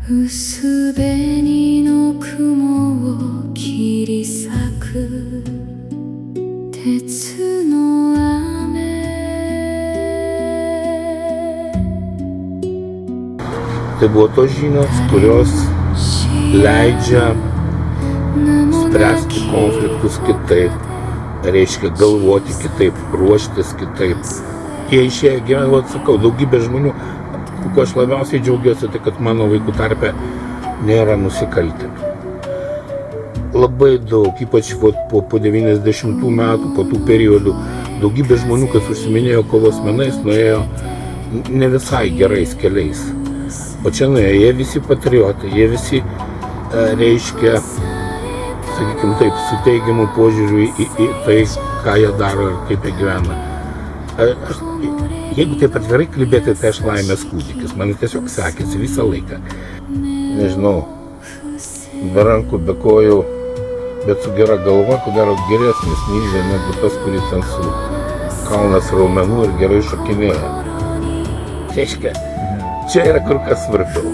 薄紅の雲を切り裂く鉄の雨 Tai buvo tos žinios, kurios leidžia spręsti konfliktus kitaip, reiškia galvoti kitaip, ruoštis kitaip. Jie išėjo gyventi, sakau, daugybė žmonių, kuo aš labiausiai džiaugiuosi, tai kad mano vaikų tarpe nėra nusikaltėlių. Labai daug, ypač po 90 metų, po tų periodų, daugybė žmonių, kas užsiminėjo kovos menais, nuėjo ne visai gerais keliais. O čia nuėjo, jie visi patriotai, jie visi reiškia, sakykime taip, su teigiamu požiūriu į tai, ką jie daro ir kaip jie gyvena. Jeigu taip atvirai kalbėti, tai aš laimės kūdikis. Man tiesiog sekėsi visą laiką. Nežinau, be rankų, be kojų, bet su gera galva, ko gero geresnis nylė negu tas, kuris ten su kalnas raumenų ir gerai šokinėja. Reiškia, čia yra kur kas svarbiau.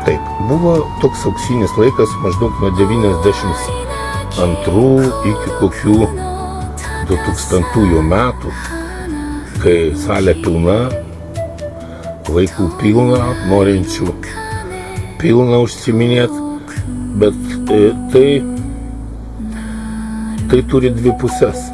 Taip, buvo toks auksinis laikas maždaug nuo 92 iki kokių 2000 metų, kai salė pilna, vaikų pilna, norinčių pilna užsiminėti, bet tai turi dvi pusės.